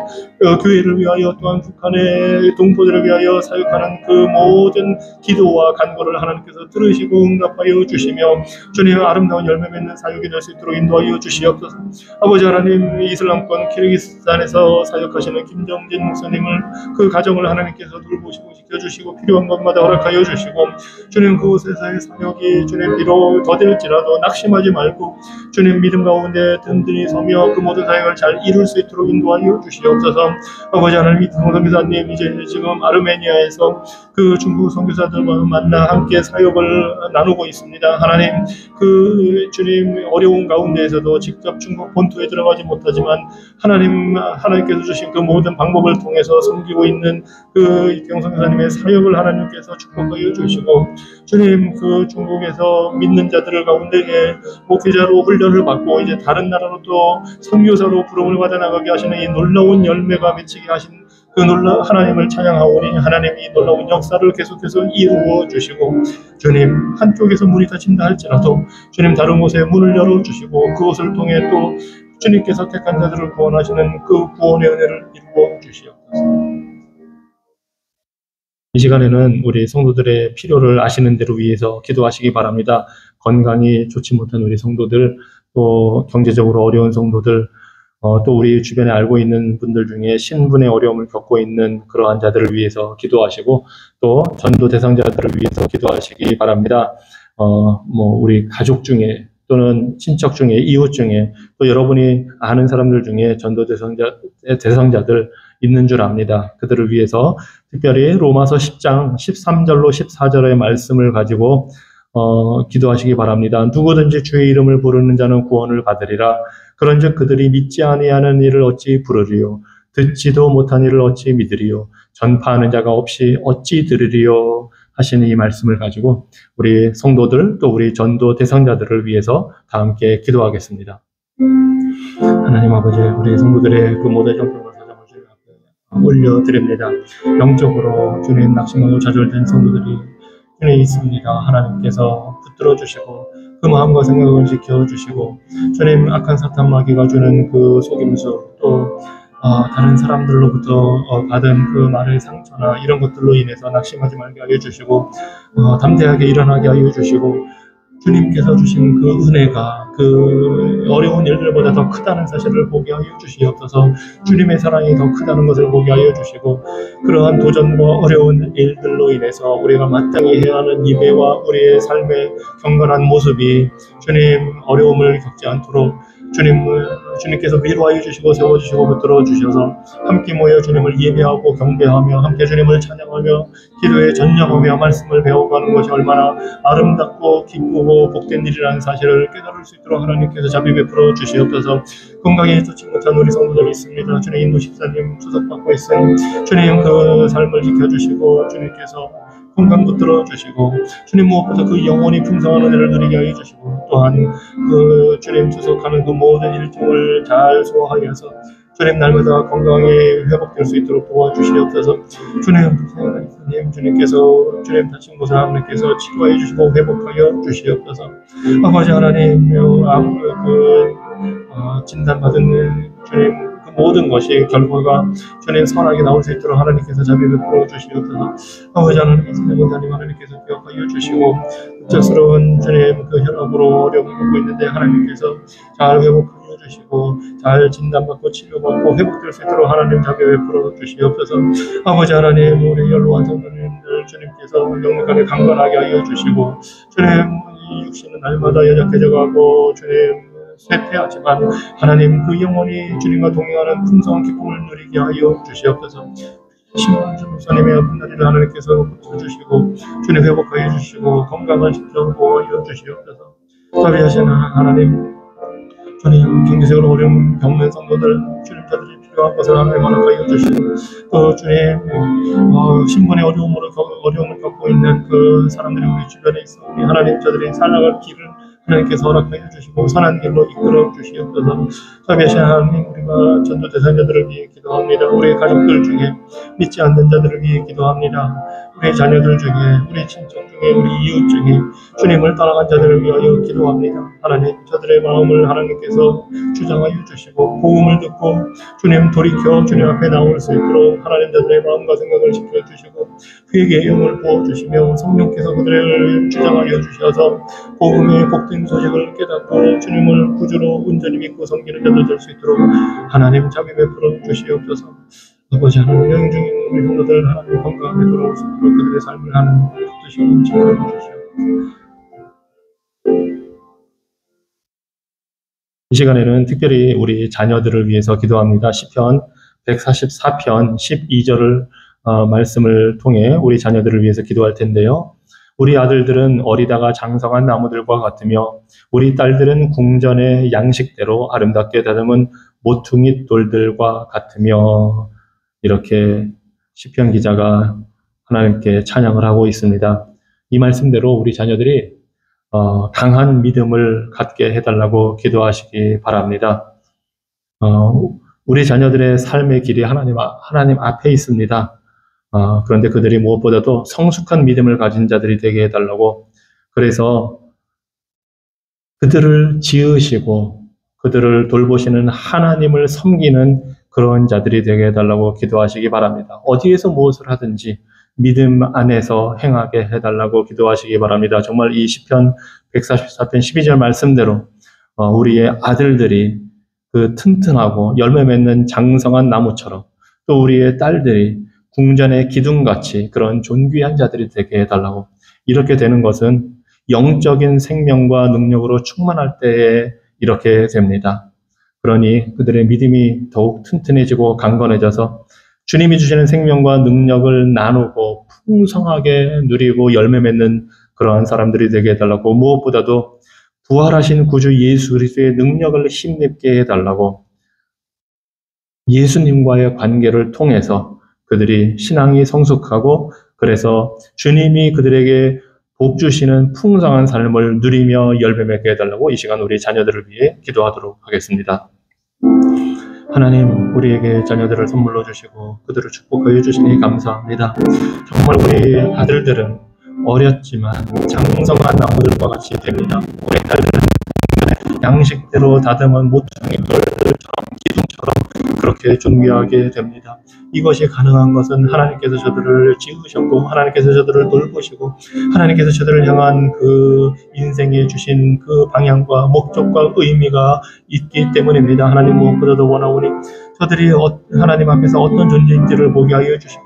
교회를 위하여 또한 북한의 동포들을 위하여 사역하는 그 모든 기도와 간구를 하나님께서 들으시고 응답하여 주시며 주님의 아름다운 열매 맺는 사역이 될 수 있도록 인도하여 주시옵소서. 아버지 하나님, 이슬람권 키르기스탄에서 사역하시는 김정진 목사님을 그 가정을 하나님께서 돌보시고 지켜주시고 필요한 것마다 허락하여 주시고 주님 그곳에서의 사역이 주님 비록 더딜지라도 낙심하지 말고 주님 믿음 가운데 든든히 서며 그 모든 사역을 잘 이룰 수 있도록 인도하여 주시옵소서. 아버지 하나님, 이승호 선교사님 이제 지금 아르메니아에서 그 중국 선교사들과 만나 함께 사역을 나누고 있습니다. 하나님, 그 주님 어려운 가운데에서도 직접 중국 본토에 들어가지 못하지만 하나님께서 주신 그 모든 방법을 통해서 섬기고 있는 그 이태영 선교사님의 사역을 하나님께서 축복하여 주시고 주님 그 중국에서 믿는 자들을 가운데에 목회자로 훈련을 받고 이제 다른 나라로 또 선교사로 부름을 받아 나가게 하시는 이 놀라운 열매가 맺히게 하신 그 하나님을 찬양하오니 하나님이 놀라운 역사를 계속해서 이루어 주시고 주님 한쪽에서 문이 닫힌다 할지라도 주님 다른 곳에 문을 열어주시고 그것을 통해 또 주님께서 택한 자들을 구원하시는 그 구원의 은혜를 이루어 주시옵소서. 이 시간에는 우리 성도들의 필요를 아시는 대로 위해서 기도하시기 바랍니다. 건강이 좋지 못한 우리 성도들, 또 경제적으로 어려운 성도들, 또 우리 주변에 알고 있는 분들 중에 신분의 어려움을 겪고 있는 그러한 자들을 위해서 기도하시고 또 전도 대상자들을 위해서 기도하시기 바랍니다. 우리 가족 중에 또는 친척 중에 이웃 중에 또 여러분이 아는 사람들 중에 전도 대상자들 있는 줄 압니다. 그들을 위해서 특별히 로마서 10장 13절로 14절의 말씀을 가지고 기도하시기 바랍니다. 누구든지 주의 이름을 부르는 자는 구원을 받으리라. 그런즉 그들이 믿지 아니하는 일을 어찌 부르리요? 듣지도 못한 일을 어찌 믿으리요? 전파하는 자가 없이 어찌 들으리요? 하시는 이 말씀을 가지고 우리 성도들 또 우리 전도 대상자들을 위해서 다 함께 기도하겠습니다. 하나님 아버지, 우리 성도들의 그 모든 형편과 사정을 주님 앞에 올려드립니다. 영적으로 주님 낙심하고 좌절된 성도들이 주님 있습니다. 하나님께서 붙들어 주시고 그 마음과 생각을 지켜주시고 주님 악한 사탄 마귀가 주는 그 속임수 또 다른 사람들로부터 받은 그 말의 상처나 이런 것들로 인해서 낙심하지 말게 하여 주시고 담대하게 일어나게 하여 주시고 주님께서 주신 그 은혜가 그 어려운 일들보다 더 크다는 사실을 보게 하여 주시옵소서. 주님의 사랑이 더 크다는 것을 보게 하여 주시고 그러한 도전과 어려운 일들로 인해서 우리가 마땅히 해야 하는 예배와 우리의 삶의 경건한 모습이 주님 어려움을 겪지 않도록 주님께서 위로하여 주시고 세워주시고 붙들어 주셔서 함께 모여 주님을 예배하고 경배하며 함께 주님을 찬양하며 기도에 전념하며 말씀을 배워가는 것이 얼마나 아름답고 기쁘고 복된 일이라는 사실을 깨달을 수 있도록 하나님께서 자비 베풀어 주시옵소서. 건강에 좋지 못한 우리 성도들이 있습니다. 주님 인도 집사님 수석받고 있으니 주님 그 삶을 지켜주시고 주님께서 건강 붙들어 주시고 주님 무엇보다 그 영혼이 풍성한 은혜를 누리게 하여 주시고 또한 그 주님 주석하는 그 모든 일정을 잘 소화하여서 주님 날마다 건강이 회복될 수 있도록 도와주시옵소서. 주님께서 주님 다친 곳을 하나님께서 치료해 주시고 회복하여 주시옵소서. 아버지 하나님 진단받은 주님 그 모든 것이 결과가 주님 선하게 나올 수 있도록 하나님께서 자비 베풀어 주시옵소서. 아버지 하나님, 이사님 하나님께서 기억하여 주시고 급작스러운 주님 그 혈압으로 어려움을 겪고 있는데 하나님께서 잘 회복하여 주시고 잘 진단받고 치료받고 회복될 수 있도록 하나님 자비 베풀어 주시옵소서. 아버지 하나님, 우리 연로한 성도님들 주님께서 영육간에 강건하게 하여 주시고 주님 이 육신은 날마다 연약해져가고 주님 쇠퇴하지만 하나님 그 영혼이 주님과 동행하는 풍성한 기쁨을 누리게 하여 주시옵소서. 신방주 목사님의 아픈 다리를 하나님께서 고쳐주시고 주님 회복하여 주시고 건강한 십자가 보호하여 주시옵소서. 자비하신 하나님, 주님 경제적으로 어려움 겪는 성도들 주님자들이 필요한 것을 하나님 허락하여 주시고 또 주님 신분의 어려움을 겪고 있는 그 사람들이 우리 주변에 있어 우리 하나님 자들이 살아갈 길을 하나님께서 허락하여 주시고 선한 길로 이끌어 주시옵소서. 자비하신 하나님, 우리가 전도 대상자들을 위해 기도합니다. 우리 가족들 중에 믿지 않는 자들을 위해 기도합니다. 우리 자녀들 중에, 우리 친척 중에, 우리 이웃 중에 주님을 따라간 자들을 위하여 기도합니다. 하나님, 저들의 마음을 하나님께서 주장하여 주시고 복음을 듣고 주님 돌이켜 주님 앞에 나올 수 있도록 하나님 자들의 마음과 생각을 지켜주시고 회개의 영을 부어주시며 성령께서 그들을 주장하여 주셔서 복음의 복된 소식을 깨닫고 주님을 구주로 온전히 믿고 섬기는 자들 될 수 있도록 하나님 자비 베풀어 주시옵소서. 아버지 하나님, 여행 중인 우리 성도들 하나님 건강하게 돌아올 수 있도록 그들의 삶을 하나님 붙드시고 지켜주시옵소서. 이 시간에는 특별히 우리 자녀들을 위해서 기도합니다. 시편 144편 12절을 말씀을 통해 우리 자녀들을 위해서 기도할 텐데요. 우리 아들들은 어리다가 장성한 나무들과 같으며 우리 딸들은 궁전의 양식대로 아름답게 다듬은 모퉁이 돌들과 같으며, 이렇게 시편 기자가 하나님께 찬양을 하고 있습니다. 이 말씀대로 우리 자녀들이 강한 믿음을 갖게 해달라고 기도하시기 바랍니다. 우리 자녀들의 삶의 길이 하나님 앞에 있습니다. 그런데 그들이 무엇보다도 성숙한 믿음을 가진 자들이 되게 해달라고, 그래서 그들을 지으시고 그들을 돌보시는 하나님을 섬기는 그런 자들이 되게 해달라고 기도하시기 바랍니다. 어디에서 무엇을 하든지 믿음 안에서 행하게 해달라고 기도하시기 바랍니다. 정말 이 시편 144편 12절 말씀대로 우리의 아들들이 그 튼튼하고 열매 맺는 장성한 나무처럼, 또 우리의 딸들이 궁전의 기둥같이 그런 존귀한 자들이 되게 해달라고, 이렇게 되는 것은 영적인 생명과 능력으로 충만할 때에 이렇게 됩니다. 그러니 그들의 믿음이 더욱 튼튼해지고 강건해져서 주님이 주시는 생명과 능력을 나누고 풍성하게 누리고 열매 맺는 그러한 사람들이 되게 해달라고, 무엇보다도 부활하신 구주 예수 그리스도의 능력을 힘입게 해달라고, 예수님과의 관계를 통해서 그들이 신앙이 성숙하고 그래서 주님이 그들에게 복 주시는 풍성한 삶을 누리며 열매 맺게 해달라고 이 시간 우리 자녀들을 위해 기도하도록 하겠습니다. 하나님, 우리에게 자녀들을 선물로 주시고 그들을 축복하여 주시니 감사합니다. 정말 우리 아들들은 어렸지만 장성한 나무들과 같이 됩니다. 우리 딸들은 양식대로 다듬은 모퉁이 돌들처럼 기둥처럼 그렇게 존귀하게 됩니다. 이것이 가능한 것은 하나님께서 저들을 지으셨고 하나님께서 저들을 돌보시고 하나님께서 저들을 향한 그 인생에 주신 그 방향과 목적과 의미가 있기 때문입니다. 하나님, 무엇보다도 원하오니 저들이 하나님 앞에서 어떤 존재인지를 보게 하여 주시고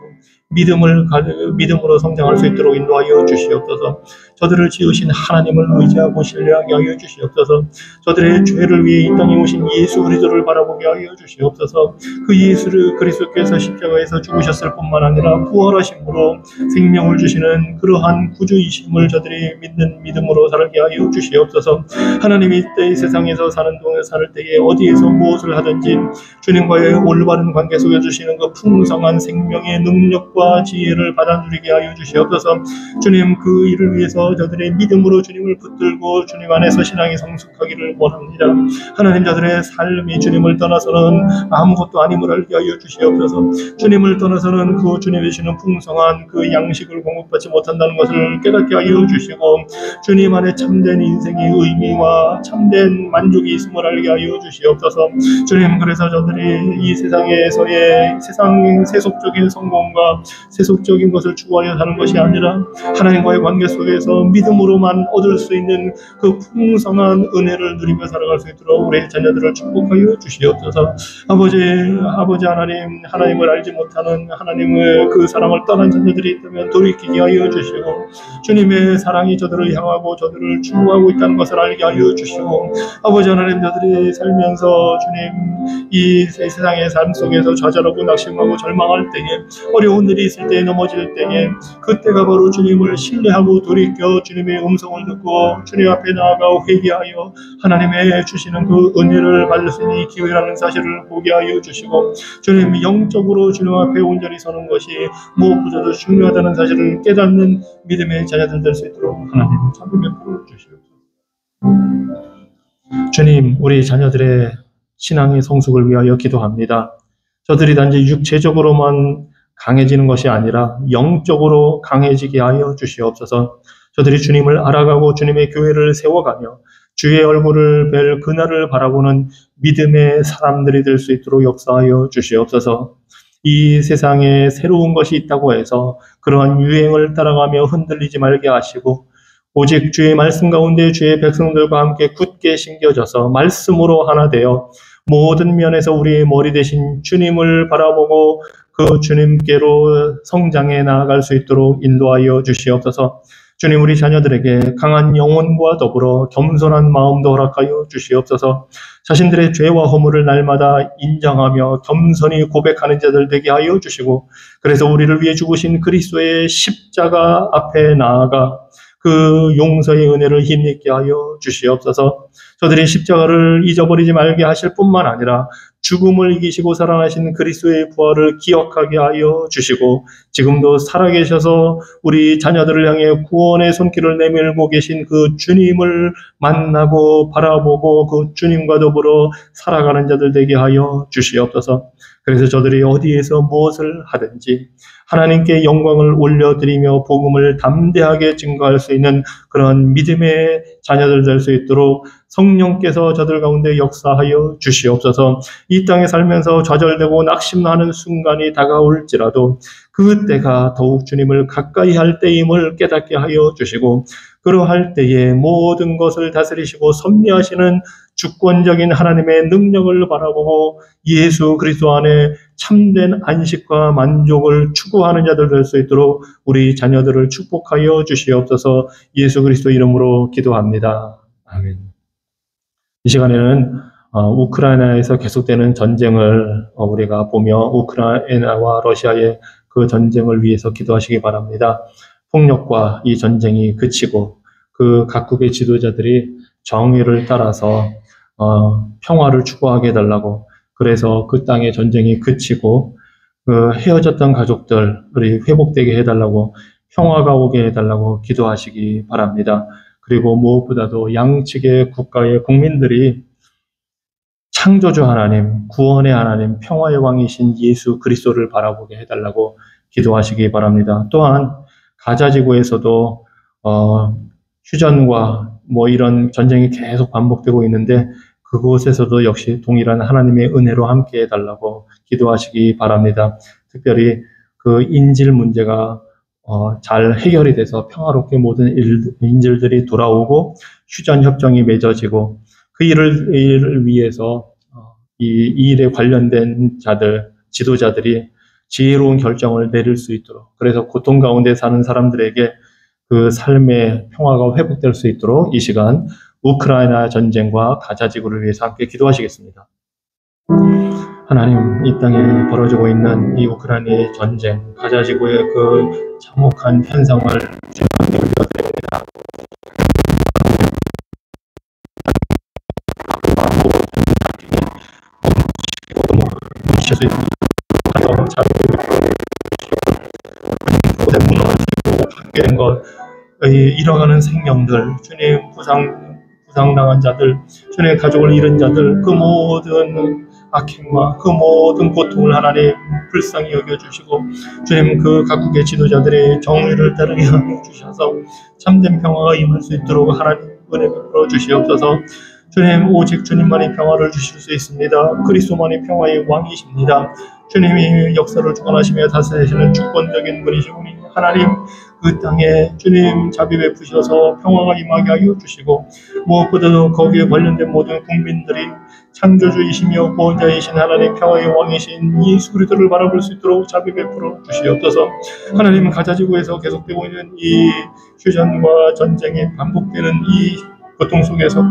믿음으로 성장할 수 있도록 인도하여 주시옵소서. 저들을 지으신 하나님을 의지하고 신뢰하게 하여 주시옵소서. 저들의 죄를 위해 이 땅에 오신 예수 그리스도를 바라보게 하여 주시옵소서. 그 예수 그리스도께서 십자가에서 죽으셨을 뿐만 아니라 부활하심으로 생명을 주시는 그러한 구주이심을 저들이 믿는 믿음으로 살게 하여 주시옵소서. 하나님이 이 세상에서 사는 동안 살 때에 어디에서 무엇을 하든지 주님과의 올바른 관계 속에 주시는 그 풍성한 생명의 능력과 지식과 지혜를 받아 누리게 하여 주시옵소서. 주님, 그 일을 위해서 저들의 믿음으로 주님을 붙들고 주님 안에서 신앙이 성숙하기를 원합니다. 하나님, 저들의 삶이 주님을 떠나서는 아무것도 아님을 알게 하여 주시옵소서. 주님을 떠나서는 그 주님이 주시는 풍성한 그 양식을 공급받지 못한다는 것을 깨닫게 하여 주시고, 주님 안에 참된 인생의 의미와 참된 만족이 있음을 알게 하여 주시옵소서. 주님, 그래서 저들이 이 세상에서의 세상 세속적인 성공과 세속적인 것을 추구하여 사는 것이 아니라 하나님과의 관계 속에서 믿음으로만 얻을 수 있는 그 풍성한 은혜를 누리며 살아갈 수 있도록 우리 자녀들을 축복하여 주시옵소서. 아버지 하나님, 하나님을 알지 못하는 하나님의 그 사랑을 떠난 자녀들이 있다면 돌이키게 하여 주시고, 주님의 사랑이 저들을 향하고 저들을 추구하고 있다는 것을 알게 하여 주시고, 아버지 하나님, 저들이 살면서 주님 이 세상의 삶 속에서 좌절하고 낙심하고 절망할 때에, 어려운 일이 있을 때에, 넘어질 때에, 그때가 바로 주님을 신뢰하고 돌이켜 주님의 음성을 듣고 주님 앞에 나아가 회개하여 하나님의 주시는 그 은혜를 받을 수 있는 이 기회라는 사실을 보게 하여 주시고, 주님 영적으로 주님 앞에 온전히 서는 것이 무엇보다도 중요하다는 사실을 깨닫는 믿음의 자녀들 될 수 있도록 하나님 참여 베풀어 주시옵소서. 주님, 우리 자녀들의 신앙의 성숙을 위하여 기도합니다. 저들이 단지 육체적으로만 강해지는 것이 아니라 영적으로 강해지게 하여 주시옵소서. 저들이 주님을 알아가고 주님의 교회를 세워가며 주의 얼굴을 뵐 그날을 바라보는 믿음의 사람들이 될 수 있도록 역사하여 주시옵소서. 이 세상에 새로운 것이 있다고 해서 그러한 유행을 따라가며 흔들리지 말게 하시고, 오직 주의 말씀 가운데 주의 백성들과 함께 굳게 심겨져서 말씀으로 하나 되어 모든 면에서 우리의 머리 대신 주님을 바라보고 그 주님께로 성장해 나아갈 수 있도록 인도하여 주시옵소서. 주님, 우리 자녀들에게 강한 영혼과 더불어 겸손한 마음도 허락하여 주시옵소서. 자신들의 죄와 허물을 날마다 인정하며 겸손히 고백하는 자들 되게 하여 주시고, 그래서 우리를 위해 죽으신 그리스도의 십자가 앞에 나아가 그 용서의 은혜를 힘있게 하여 주시옵소서. 저들이 십자가를 잊어버리지 말게 하실 뿐만 아니라 죽음을 이기시고 살아나신 그리스도의 부활을 기억하게 하여 주시고, 지금도 살아계셔서 우리 자녀들을 향해 구원의 손길을 내밀고 계신 그 주님을 만나고 바라보고 그 주님과 더불어 살아가는 자들 되게 하여 주시옵소서. 그래서 저들이 어디에서 무엇을 하든지 하나님께 영광을 올려드리며 복음을 담대하게 증거할 수 있는 그런 믿음의 자녀들 될 수 있도록 성령께서 저들 가운데 역사하여 주시옵소서. 이 땅에 살면서 좌절되고 낙심하는 순간이 다가올지라도 그때가 더욱 주님을 가까이 할 때임을 깨닫게 하여 주시고, 그러할 때에 모든 것을 다스리시고 섭리하시는 주권적인 하나님의 능력을 바라보고 예수 그리스도 안에 참된 안식과 만족을 추구하는 자들 될 수 있도록 우리 자녀들을 축복하여 주시옵소서. 예수 그리스도 이름으로 기도합니다. 아멘. 이 시간에는 우크라이나에서 계속되는 전쟁을 우리가 보며 우크라이나와 러시아의 그 전쟁을 위해서 기도하시기 바랍니다. 폭력과 이 전쟁이 그치고 그 각국의 지도자들이 정의를 따라서 평화를 추구하게 해달라고, 그래서 그 땅의 전쟁이 그치고 그 헤어졌던 가족들이 회복되게 해달라고, 평화가 오게 해달라고 기도하시기 바랍니다. 그리고 무엇보다도 양측의 국가의 국민들이 창조주 하나님, 구원의 하나님, 평화의 왕이신 예수 그리스도를 바라보게 해달라고 기도하시기 바랍니다. 또한 가자 지구에서도 휴전과 이런 전쟁이 계속 반복되고 있는데 그곳에서도 역시 동일한 하나님의 은혜로 함께 해달라고 기도하시기 바랍니다. 특별히 그 인질 문제가 잘 해결이 돼서 평화롭게 모든 인질들이 돌아오고 휴전 협정이 맺어지고 그 일을 위해서 이 일에 관련된 자들, 지도자들이 지혜로운 결정을 내릴 수 있도록, 그래서 고통 가운데 사는 사람들에게 그 삶의 평화가 회복될 수 있도록 이 시간 우크라이나 전쟁과 가자 지구를 위해서 함께 기도하시겠습니다. 하나님, 이 땅에 벌어지고 있는 이 우크라이나의 전쟁, 가자 지구의 그 참혹한 현상을 주님께 올려드립니다. 멈출 수 있도록 된 것, 잃어가는 생명들, 주님 부상당한 자들, 주님의 가족을 잃은 자들, 그 모든 악행과 그 모든 고통을 하나님 불쌍히 여겨주시고, 주님 그 각국의 지도자들의 정의를 따르게 하여 주셔서 참된 평화가 임할 수 있도록 하나님 은혜 베풀어 주시옵소서. 주님, 오직 주님만이 평화를 주실 수 있습니다. 그리스도만이 평화의 왕이십니다. 주님이 역사를 주관하시며 다스리시는 주권적인 분이시오니 하나님, 그 땅에 주님 자비 베푸셔서 평화가 임하게 하여 주시고, 무엇보다도 거기에 관련된 모든 국민들이 창조주이시며 구원자이신 하나님, 평화의 왕이신 예수 그리스도를 바라볼 수 있도록 자비 베풀어 주시옵소서. 하나님, 가자지구에서 계속되고 있는 이 휴전과 전쟁이 반복되는 이 고통 속에서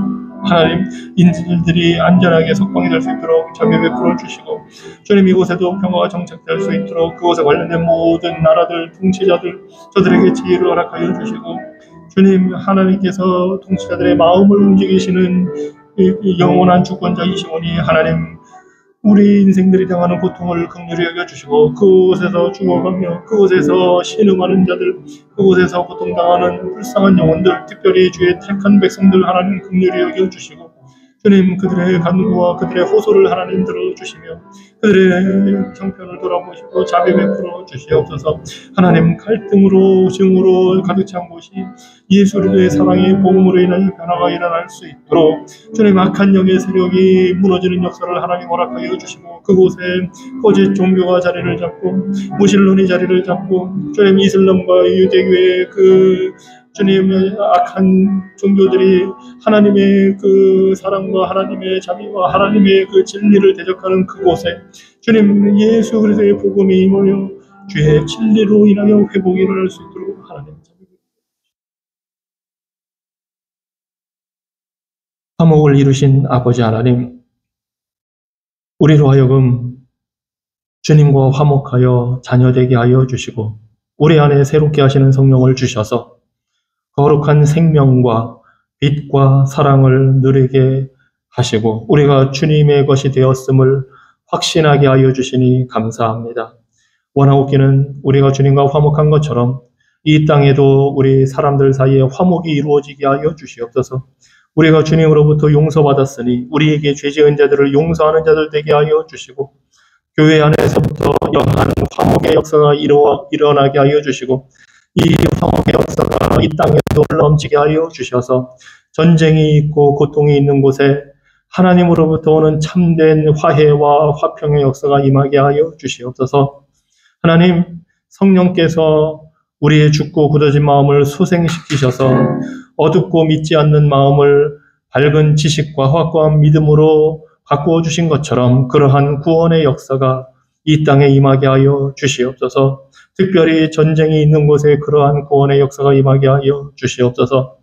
하나님, 인질들이 안전하게 석방이 될 수 있도록 자비 베풀어 주시고, 주님 이곳에도 평화가 정착될 수 있도록 그곳에 관련된 모든 나라들, 통치자들, 저들에게 지혜를 허락하여 주시고, 주님 하나님께서 통치자들의 마음을 움직이시는 이 영원한 주권자이시오니 하나님, 우리 인생들이 당하는 고통을 긍휼히 여겨주시고, 그곳에서 죽어가며 그곳에서 신음하는 자들, 그곳에서 고통당하는 불쌍한 영혼들, 특별히 주의 택한 백성들 하나님 긍휼히 여겨주시고, 주님 그들의 간구와 그들의 호소를 하나님 들어주시며 그들의 형편을 돌아보시고 자비 베풀어 주시옵소서. 하나님, 갈등으로 증오로 가득 찬 곳이 예수 그리스도의 사랑의 복음으로 인하여 변화가 일어날 수 있도록 주님 악한 영의 세력이 무너지는 역사를 하나님 허락하여 주시고, 그곳에 거짓 종교가 자리를 잡고 무신론이 자리를 잡고 주님 이슬람과 유대교의 그 주님의 악한 종교들이 하나님의 그 사랑과 하나님의 자비와 하나님의 그 진리를 대적하는 그곳에 주님 예수 그리스도의 복음이 임하여 주의 진리로 인하여 회복이 일어날 수 있도록 하나님 화목을 이루신 아버지 하나님, 우리로 하여금 주님과 화목하여 자녀되게 하여 주시고 우리 안에 새롭게 하시는 성령을 주셔서 거룩한 생명과 빛과 사랑을 누리게 하시고 우리가 주님의 것이 되었음을 확신하게 하여 주시니 감사합니다. 원하옵기는 우리가 주님과 화목한 것처럼 이 땅에도 우리 사람들 사이에 화목이 이루어지게 하여 주시옵소서. 우리가 주님으로부터 용서받았으니 우리에게 죄 지은 자들을 용서하는 자들 되게 하여 주시고, 교회 안에서부터 영한 화목의 역사가 일어나게 하여 주시고, 이 화목의 역사가 이 땅에도 넘치게 하여 주셔서 전쟁이 있고 고통이 있는 곳에 하나님으로부터 오는 참된 화해와 화평의 역사가 임하게 하여 주시옵소서. 하나님, 성령께서 우리의 죽고 굳어진 마음을 소생시키셔서 어둡고 믿지 않는 마음을 밝은 지식과 확고한 믿음으로 바꾸어 주신 것처럼 그러한 구원의 역사가 이 땅에 임하게 하여 주시옵소서. 특별히 전쟁이 있는 곳에 그러한 구원의 역사가 임하게 하여 주시옵소서.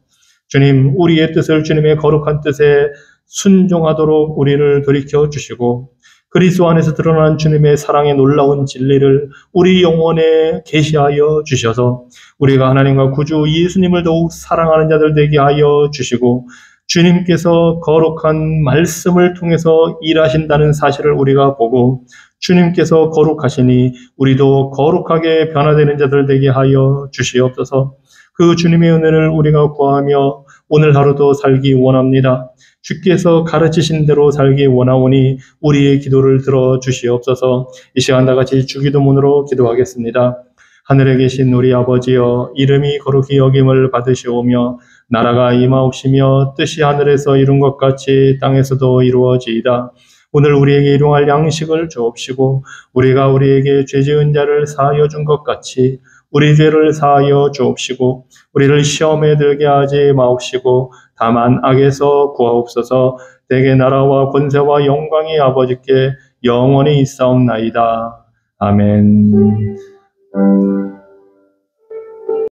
주님, 우리의 뜻을 주님의 거룩한 뜻에 순종하도록 우리를 돌이켜 주시고, 그리스도 안에서 드러난 주님의 사랑의 놀라운 진리를 우리 영혼에 계시하여 주셔서 우리가 하나님과 구주 예수님을 더욱 사랑하는 자들 되게 하여 주시고, 주님께서 거룩한 말씀을 통해서 일하신다는 사실을 우리가 보고 주님께서 거룩하시니 우리도 거룩하게 변화되는 자들 되게 하여 주시옵소서. 그 주님의 은혜를 우리가 구하며 오늘 하루도 살기 원합니다. 주께서 가르치신 대로 살기 원하오니 우리의 기도를 들어주시옵소서. 이 시간 다같이 주기도문으로 기도하겠습니다. 하늘에 계신 우리 아버지여, 이름이 거룩히 여김을 받으시오며 나라가 임하옵시며 뜻이 하늘에서 이룬 것 같이 땅에서도 이루어지이다. 오늘 우리에게 일용할 양식을 주옵시고 우리가 우리에게 죄 지은 자를 사하여 준 것 같이 우리 죄를 사하여 주옵시고 우리를 시험에 들게 하지 마옵시고 다만 악에서 구하옵소서. 대개 나라와 권세와 영광이 아버지께 영원히 있사옵나이다. 아멘.